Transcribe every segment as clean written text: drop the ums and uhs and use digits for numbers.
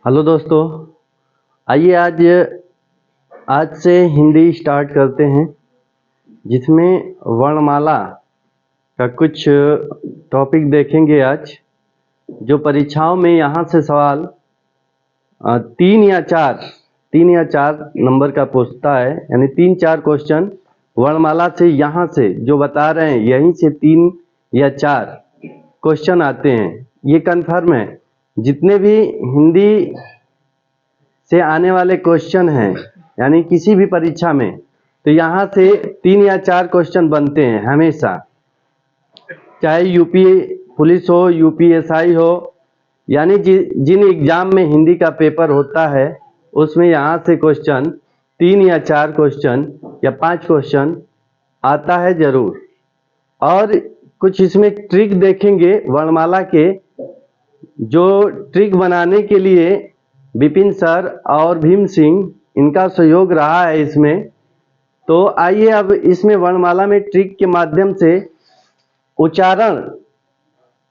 Hello दोस्तों, आइए आज से हिंदी स्टार्ट करते हैं, जिसमें वर्णमाला का कुछ टॉपिक देखेंगे आज। जो परीक्षाओं में यहाँ से सवाल 3 या 4 नंबर का पूछता है, यानी 3-4 क्वेश्चन वर्णमाला से यहाँ से जो बता रहे हैं, यहीं से 3 या 4 क्वेश्चन आते हैं। ये कन्फर्म है। जितने भी हिंदी से आने वाले क्वेश्चन हैं, यानी किसी भी परीक्षा में, तो यहाँ से 3 या 4 क्वेश्चन बनते हैं हमेशा, चाहे यूपी पुलिस हो, यूपीएसआई हो, यानी जिन एग्जाम में हिंदी का पेपर होता है उसमें यहाँ से क्वेश्चन 3 या 4 क्वेश्चन या 5 क्वेश्चन आता है जरूर। और कुछ इसमें ट्रिक देखेंगे वर्णमाला के, जो ट्रिक बनाने के लिए विपिन सर और भीम सिंह, इनका सहयोग रहा है इसमें। तो आइए अब इसमें वर्णमाला में ट्रिक के माध्यम से उच्चारण,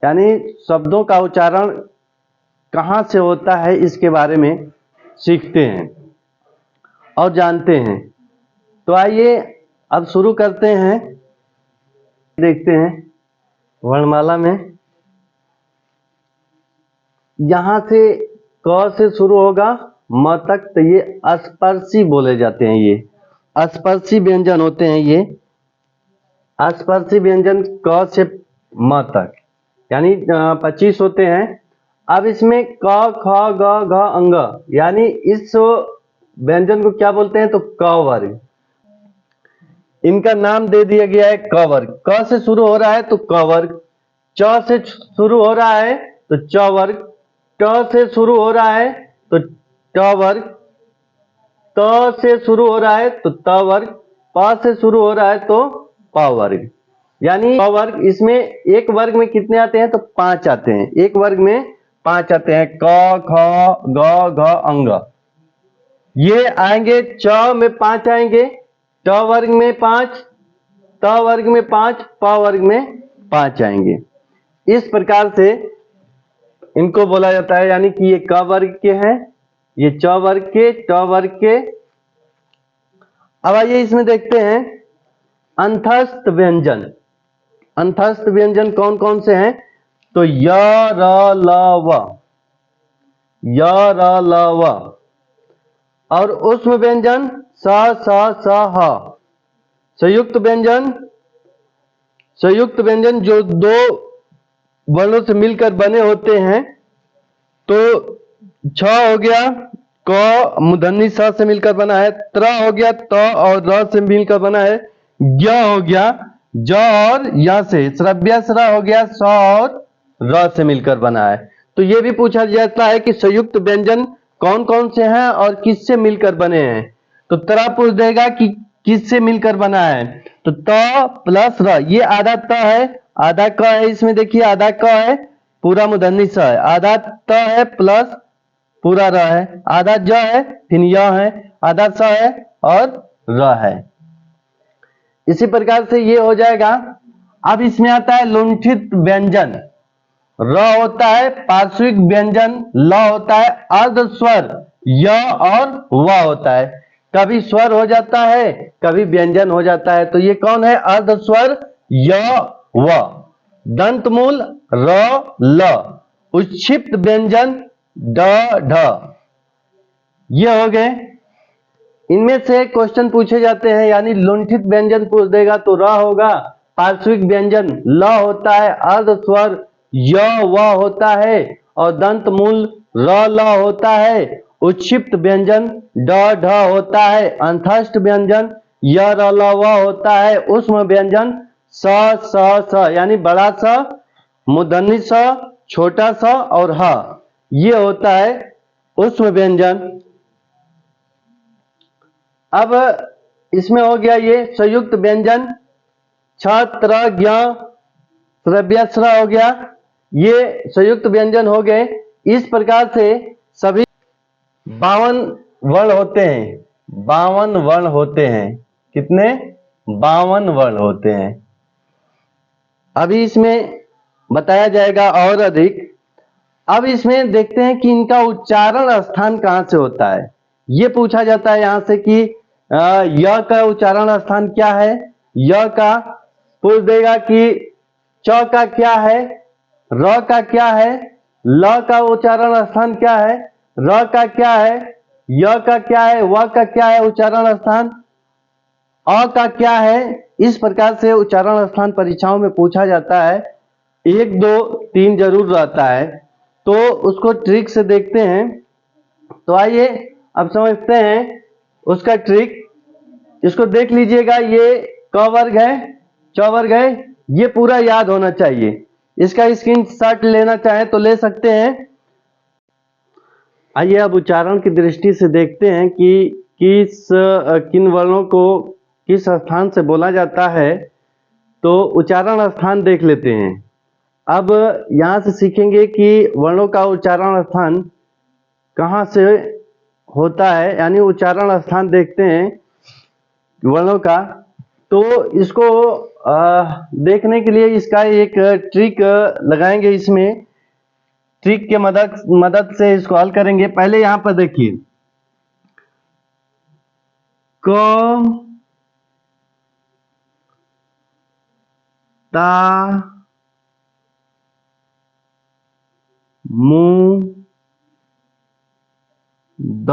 यानी शब्दों का उच्चारण कहाँ से होता है, इसके बारे में सीखते हैं और जानते हैं। तो आइए अब शुरू करते हैं। देखते हैं वर्णमाला में, यहाँ से क से शुरू होगा म तक, तो ये अस्पर्शी बोले जाते हैं। ये अस्पर्शी व्यंजन होते हैं। ये अस्पर्शी व्यंजन क से म तक, यानी 25 होते हैं। अब इसमें क ख ग घ अंग, यानी इस व्यंजन को क्या बोलते हैं, तो क वर्ग। इनका नाम दे दिया गया है क वर्ग। क से शुरू हो रहा है तो क वर्ग, च से शुरू हो रहा है तो च वर्ग, ट से शुरू हो रहा है तो ट वर्ग, त से शुरू हो रहा है तो त वर्ग, प से शुरू हो रहा है तो प वर्ग। यानी प वर्ग, इसमें एक वर्ग में कितने आते हैं, तो 5 आते हैं। एक वर्ग में 5 आते हैं। क ख ग घ अंग, ये आएंगे। च में 5 आएंगे, ट वर्ग में 5, त वर्ग में 5, प वर्ग में 5 आएंगे। इस प्रकार से इनको बोला जाता है, यानी कि ये क वर्ग के हैं, ये च वर्ग के, ट वर्ग के। अब आइए इसमें देखते हैं अंतस्थ व्यंजन। अंतस्थ व्यंजन कौन कौन से हैं, तो य र ल व, य र ल व। और उष्म व्यंजन स स स ह। संयुक्त व्यंजन, संयुक्त व्यंजन जो 2 वर्णों से मिलकर बने होते हैं, तो छ हो गया, क मूर्धन्य स से मिलकर बना है। त्र हो गया, त और र से मिलकर बना है। ज्ञ हो गया, ज और य से। श्रव्य स्र हो गया, स और र से मिलकर बना है। तो ये भी पूछा जाता है कि संयुक्त व्यंजन कौन कौन से हैं और किससे मिलकर बने हैं। तो त्र पूछ देगा कि किससे मिलकर बना है, तो त प्लस र, ये आधा त है, आधा क है। इसमें देखिए आधा क है, पूरा मूर्धन्य स है, आधा त है प्लस पूरा र है, आधा ज है, फिर य है, आधा स है और र है। इसी प्रकार से ये हो जाएगा। अब इसमें आता है लुंठित व्यंजन। र होता है पार्श्विक व्यंजन, ल होता है अर्ध स्वर, य और व होता है। कभी स्वर हो जाता है, कभी व्यंजन हो जाता है। तो ये कौन है, अर्ध स्वर य व। दंतमूल र ल, उच्छिप्त व्यंजन ड ढ। ये हो गए। इनमें से क्वेश्चन पूछे जाते हैं, यानी लुंठित व्यंजन पूछ देगा तो र होगा, पार्श्विक व्यंजन ल होता है, अर्ध स्वर य व होता है और दंत मूल र ल होता है, उच्छिप्त व्यंजन ड ढ होता है, अंतस्थ व्यंजन य र ल व होता है, उष्म व्यंजन स स स, यानी बड़ा स, मूर्धन्य स, छोटा स और ह, ये होता है उष्म व्यंजन। अब इसमें हो गया ये संयुक्त व्यंजन, छ त्र ज्ञ श्रव्य स्र हो गया, ये संयुक्त व्यंजन हो गए। इस प्रकार से सभी 52 वर्ण होते हैं। 52 वर्ण होते हैं। कितने, 52 वर्ण होते हैं। अभी इसमें बताया जाएगा और अधिक। अब इसमें देखते हैं कि इनका उच्चारण स्थान कहाँ से होता है। ये पूछा जाता है यहां से कि य का उच्चारण स्थान क्या है। य का पूछ देगा कि च का क्या है, र का क्या है, ल का उच्चारण स्थान क्या है, र का क्या है, य का क्या है, व का क्या है उच्चारण स्थान, अ का क्या है। इस प्रकार से उच्चारण स्थान परीक्षाओं में पूछा जाता है। 1 2 3 जरूर रहता है, तो उसको ट्रिक से देखते हैं। तो आइए अब समझते हैं उसका ट्रिक। इसको देख लीजिएगा, ये क वर्ग है, च वर्ग है, ये पूरा याद होना चाहिए। इसका स्क्रीनशॉट लेना चाहे तो ले सकते हैं। आइए अब उच्चारण की दृष्टि से देखते हैं कि किन वर्णों को किस स्थान से बोला जाता है। तो उच्चारण स्थान देख लेते हैं। अब यहाँ से सीखेंगे कि वर्णों का उच्चारण स्थान कहाँ से होता है, यानी उच्चारण स्थान देखते हैं वर्णों का। तो इसको देखने के लिए इसका एक ट्रिक लगाएंगे। इसमें ट्रिक के मदद से इसको हल करेंगे। पहले यहां पर देखिए, क ता मु द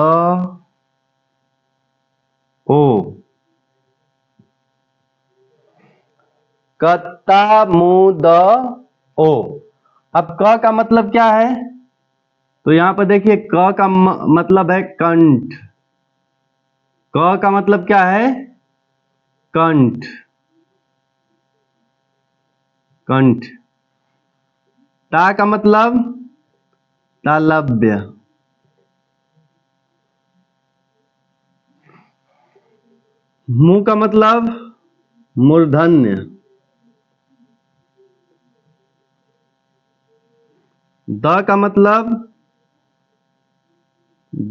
ओ, कत्ता मु द ओ। अब क का मतलब क्या है, तो यहां पर देखिए क का मतलब है कंठ। क का मतलब क्या है, कंठ, कंठ। ता का मतलब तालव्य। मु का मतलब मूर्धन्य। द का मतलब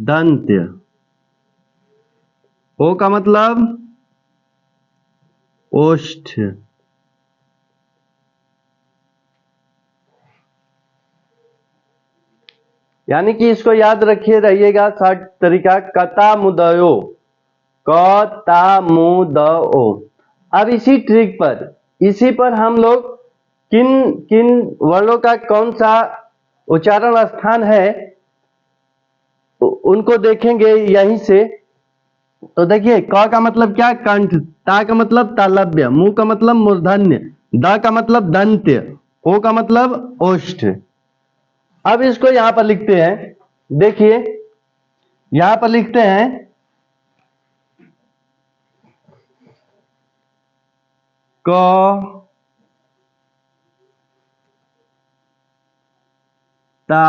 दंत्य। ओ का मतलब ओष्ठ। यानी कि इसको याद रखिए, रहिएगा शॉर्ट तरीका, कता मुदयो, क ता मु द ओ। अब इसी पर हम लोग किन किन वर्णों का कौन सा उच्चारण स्थान है उनको देखेंगे यहीं से। तो देखिए, क का मतलब क्या, कंठ। ता का मतलब तालव्य। मु का मतलब मूर्धन्य। द का मतलब दंत्य। ओ का मतलब ओष्ठ। अब इसको यहां पर लिखते हैं। देखिए यहां पर लिखते हैं, क ता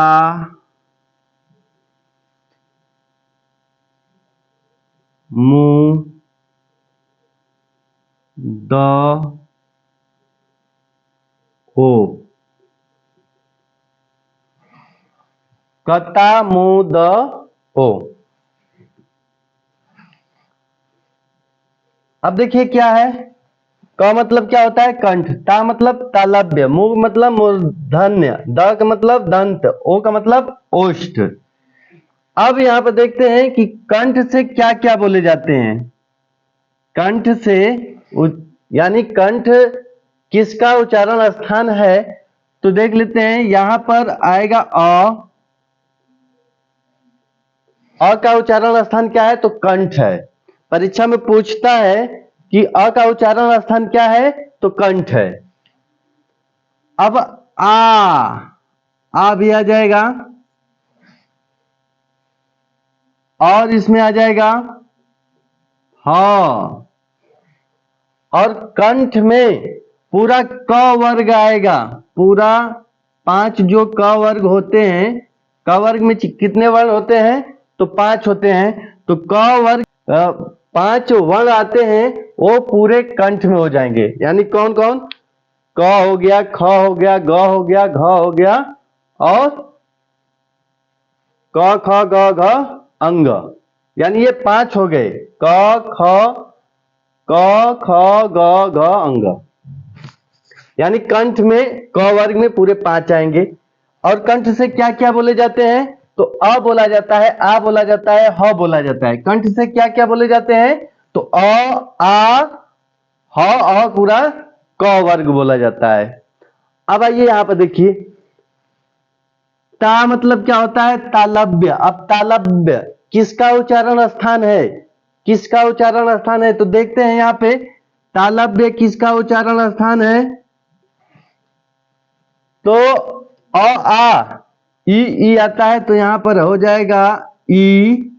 मु द ओ, कता मु द ओ। अब देखिए क्या है, क मतलब क्या होता है, कंठ। ता मतलब तालव्य। मु मतलब मूर्धन्य। द का मतलब दंत। ओ का मतलब ओष्ठ। अब यहां पर देखते हैं कि कंठ से क्या क्या बोले जाते हैं। कंठ से यानी कंठ किसका उच्चारण स्थान है, तो देख लेते हैं। यहां पर आएगा अ का उच्चारण स्थान क्या है, तो कंठ है। परीक्षा में पूछता है कि अ का उच्चारण स्थान क्या है, तो कंठ है। अब आ भी आ जाएगा, और इसमें आ जाएगा हाँ। और कंठ में पूरा क वर्ग आएगा। पूरा 5 जो क वर्ग होते हैं, क वर्ग में कितने वर्ण होते हैं, तो 5 होते हैं। तो क वर्ग 5 वर्ण आते हैं, वो पूरे कंठ में हो जाएंगे। यानी कौन कौन, क हो गया, ख हो गया, ग हो गया, घ हो गया, और क ख ग घ अंग। यानी ये 5 हो गए, क ख ग घ अंग। यानी कंठ में क वर्ग में पूरे 5 आएंगे। और कंठ से क्या क्या बोले जाते हैं? तो अ बोला जाता है, आ बोला जाता है, ह बोला जाता है। कंठ से क्या क्या बोले जाते हैं? तो अ, आ, ह, अ पूरा क वर्ग बोला जाता है। अब आइए यहां पर देखिए, ता मतलब क्या होता है? तालव्य। अब तालव्य किसका उच्चारण स्थान है? किसका उच्चारण स्थान है? तो देखते हैं यहां पे तालव्य किसका उच्चारण स्थान है। तो अ आ ई आता है, तो यहां पर हो जाएगा ई,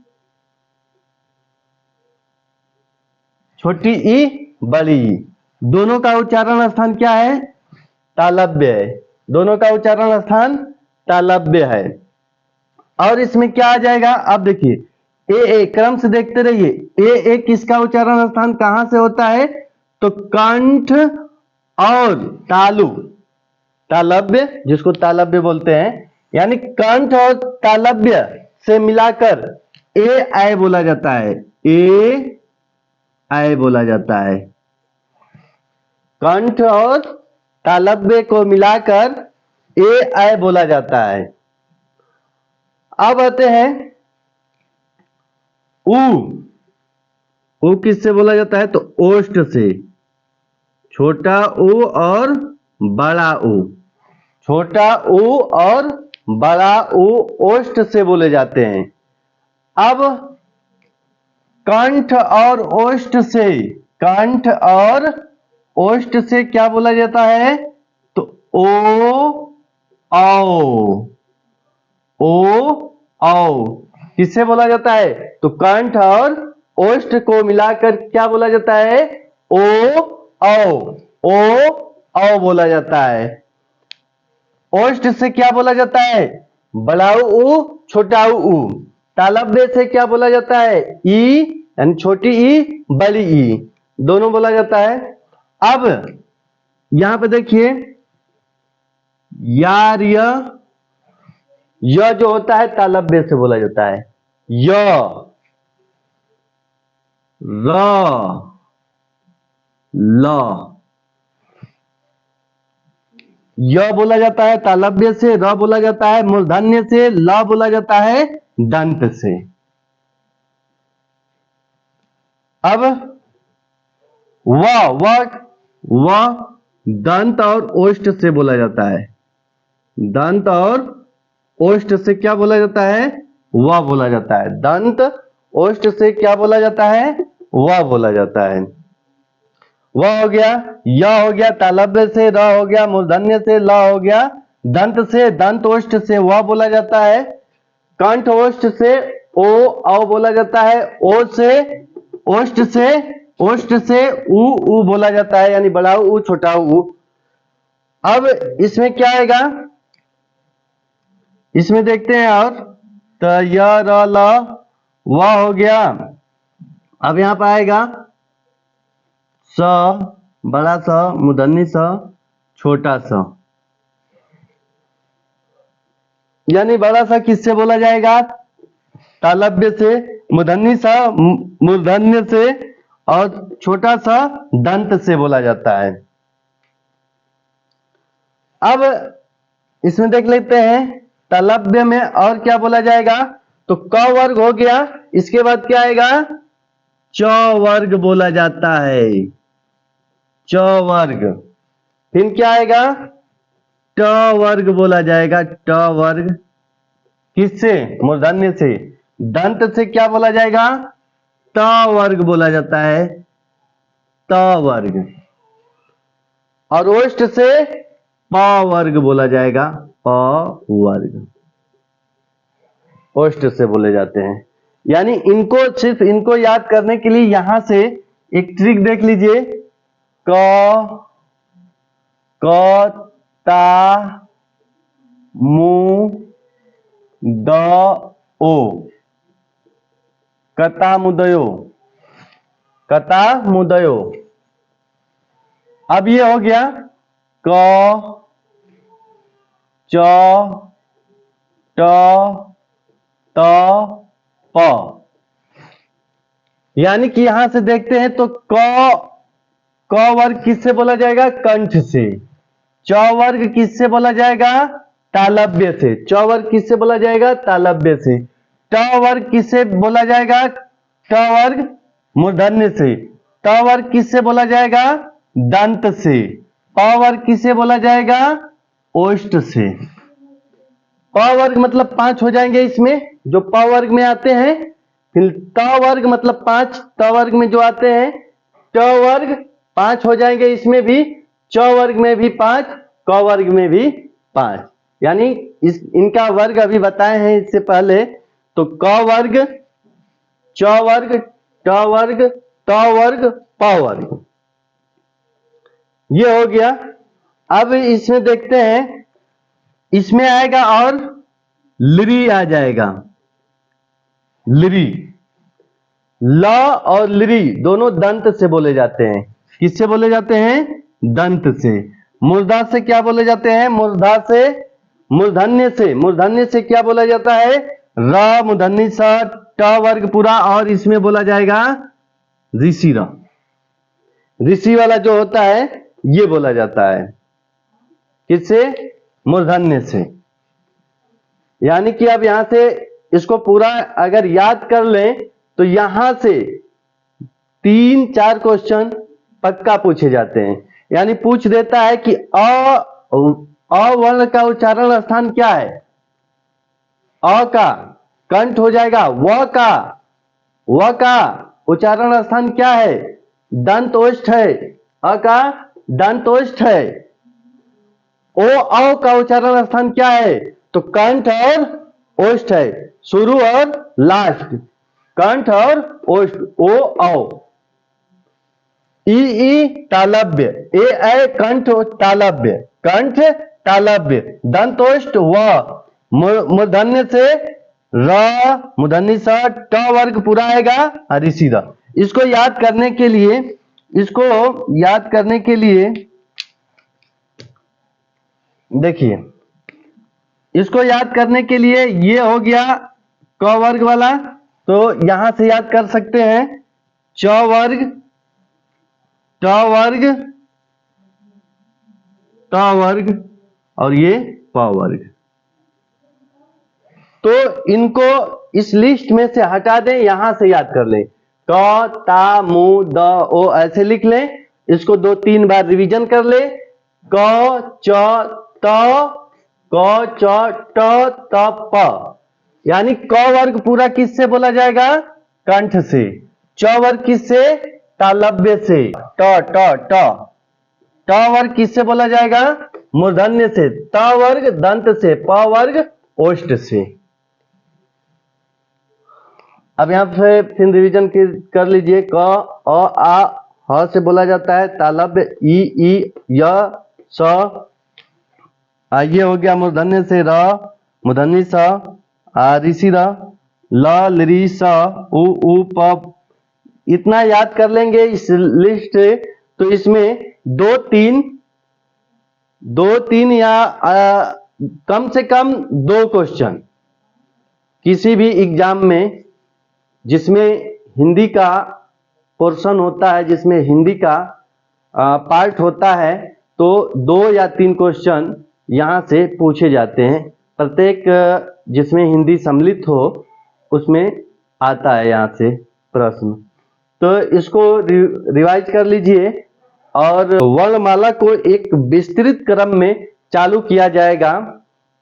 छोटी ई, बड़ी ई। दोनों का उच्चारण स्थान क्या है? तालव्य है। दोनों का उच्चारण स्थान तालव्य है। और इसमें क्या आ जाएगा? अब देखिए ए क्रम से देखते रहिए। ए किसका उच्चारण स्थान कहां से होता है? तो कंठ और तालु, तालव्य जिसको तालव्य बोलते हैं, यानी कंठ और तालव्य से मिलाकर ए आय बोला जाता है। ए आय बोला जाता है। कंठ और तालव्य को मिलाकर ए आय बोला जाता है। अब आते हैं ऊ किससे बोला जाता है? तो ओष्ठ से। छोटा ऊ और बड़ा ऊ, छोटा ऊ और बड़ा ऊ ओष्ठ से बोले जाते हैं। अब कंठ और ओष्ठ से, कंठ और ओष्ठ से क्या बोला जाता है? तो ओ औ, किससे बोला जाता है? तो कंठ और ओष्ठ को मिलाकर क्या बोला जाता है? ओ बोला जाता है। ओष्ठ से क्या बोला जाता है? बड़ा ऊ, छोटा ऊ। तालव्य से क्या बोला जाता है? ई यानी छोटी ई, बड़ी ई, दोनों बोला जाता है। अब यहां पे देखिए यार, य जो होता है तालव्य से बोला जाता है। य, र, ल, य बोला जाता है तालव्य से, र बोला जाता है मूर्धन्य से, ल बोला जाता है दंत से। अब व दंत और ओष्ठ से बोला जाता है। दंत और ओष्ठ से क्या बोला जाता है? व बोला जाता है। दंत ओष्ठ से क्या बोला जाता है? व बोला जाता है। व हो गया, य हो गया तालव्य से, र हो गया मूर्धन्य से, ल हो गया दंत से, दंत ओष्ठ से व बोला जाता है। कंठ ओष्ठ से औ बोला जाता है। ओ से, ओष्ठ से ऊ बोला जाता है, यानी बड़ा ऊ, छोटा ऊ। अब इसमें क्या आएगा? इसमें देखते हैं और त य र ल व हो गया। अब यहां पर आएगा स, बड़ा स, मूर्धन्य स, छोटा स। यानी बड़ा सा किससे बोला जाएगा? तालव्य से, मूर्धन्य से और छोटा सा दंत से बोला जाता है। अब इसमें देख लेते हैं तालव्य में और क्या बोला जाएगा। तो क वर्ग हो गया, इसके बाद क्या आएगा? च वर्ग बोला जाता है। च वर्ग, फिर क्या आएगा? ट वर्ग बोला जाएगा। ट वर्ग किससे? मूर्धन्य से। दंत से क्या बोला जाएगा? त वर्ग बोला जाता है। त वर्ग। और ओष्ठ से प वर्ग बोला जाएगा। प वर्ग ओष्ठ से बोले जाते हैं। यानी इनको, सिर्फ इनको याद करने के लिए यहां से एक ट्रिक देख लीजिए। क, ता, मु, द, ओ, कता मुदयो, कता मुदयो। अब ये हो गया क, च, ट, त, प। यानी कि यहां से देखते हैं तो क वर्ग किससे बोला जाएगा? कंठ से। च वर्ग किससे बोला जाएगा? तालव्य से। च वर्ग किससे बोला जाएगा? तालव्य से। ट वर्ग किससे बोला जाएगा? ट वर्ग मूर्धन्य से। ट वर्ग किससे बोला जाएगा? दंत से। प वर्ग किससे बोला जाएगा? ओष्ठ से। प वर्ग मतलब 5 हो जाएंगे इसमें, जो प वर्ग में आते हैं। फिर त वर्ग मतलब 5, त वर्ग में जो आते हैं। ट वर्ग 5 हो जाएंगे इसमें भी, च वर्ग में भी 5, क वर्ग में भी 5। यानी इनका वर्ग अभी बताए हैं इससे पहले। तो क वर्ग, च वर्ग, ट वर्ग, त वर्ग, प वर्ग, ये हो गया। अब इसमें देखते हैं, इसमें आएगा और लिरी आ जाएगा। लिरी, ल और लिरी दोनों दंत से बोले जाते हैं। किससे बोले जाते हैं? दंत से। मूर्धा से क्या बोले जाते हैं? मूर्धा से, मूर्धन्य से। मूर्धन्य से क्या बोला जाता है? र मूर्धन्य स, ट वर्ग पूरा, और इसमें बोला जाएगा ऋषि र। ऋषि वाला जो होता है ये बोला जाता है। किससे? मूर्धन्य से। यानी कि अब यहां से इसको पूरा अगर याद कर लें तो यहां से 3-4 क्वेश्चन पक्का पूछे जाते हैं। यानी पूछ देता है कि अ वर्ण का उच्चारण स्थान क्या है? अ का कंठ हो जाएगा। व का उच्चारण स्थान क्या है? दंत ओष्ठ है। अ का दंत ओष्ठ है। अ का उच्चारण स्थान क्या है? तो कंठ और ओष्ठ है, शुरू और लास्ट, कंठ और ओष्ठ। ओ औ। ई तालव्य, ए कंठ तालव्य, कंठ तालव्य, दंतोष्ठ व, मूर्धन्य से र, मूर्धन्य स, ट वर्ग पूरा आएगा ऋषि र। इसको याद करने के लिए, इसको याद करने के लिए देखिए, इसको याद करने के लिए ये हो गया क वर्ग वाला, तो यहां से याद कर सकते हैं। च वर्ग, ट वर्ग, ट वर्ग, और ये प वर्ग। तो इनको इस लिस्ट में से हटा दें, यहां से याद कर लें। क, ता, मु, द, ओ ऐसे लिख लें। इसको 2-3 बार रिवीजन कर ले। क, च, त, क, च, ट, त, प। यानी क वर्ग पूरा किससे बोला जाएगा? कंठ से। च वर्ग किससे? तालव्य से। ट ट ट ट वर्ग किससे बोला जाएगा? मूर्धन्य से। त वर्ग दंत से। प वर्ग ओष्ठ से। अब यहां पे फिर रिवीजन कर लीजिए। क, अ, आ, ह से बोला जाता है तालव्य। ई, य, स, ये हो गया मूर्धन्य से। र, मूर्धन्य स, ऋषि र, ल, लृ, स, उ, प। इतना याद कर लेंगे इस लिस्ट से, तो इसमें 2-3 या कम से कम 2 क्वेश्चन किसी भी एग्जाम में, जिसमें हिंदी का पोर्शन होता है, जिसमें हिंदी का पार्ट होता है, तो 2 या 3 क्वेश्चन यहां से पूछे जाते हैं। प्रत्येक जिसमें हिंदी सम्मिलित हो उसमें आता है यहां से प्रश्न। तो इसको रिवाइज कर लीजिए, और वर्णमाला को एक विस्तृत क्रम में चालू किया जाएगा।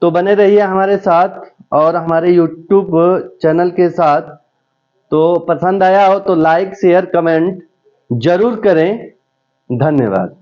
तो बने रहिए हमारे साथ और हमारे YouTube चैनल के साथ। तो पसंद आया हो तो लाइक, शेयर, कमेंट जरूर करें। धन्यवाद।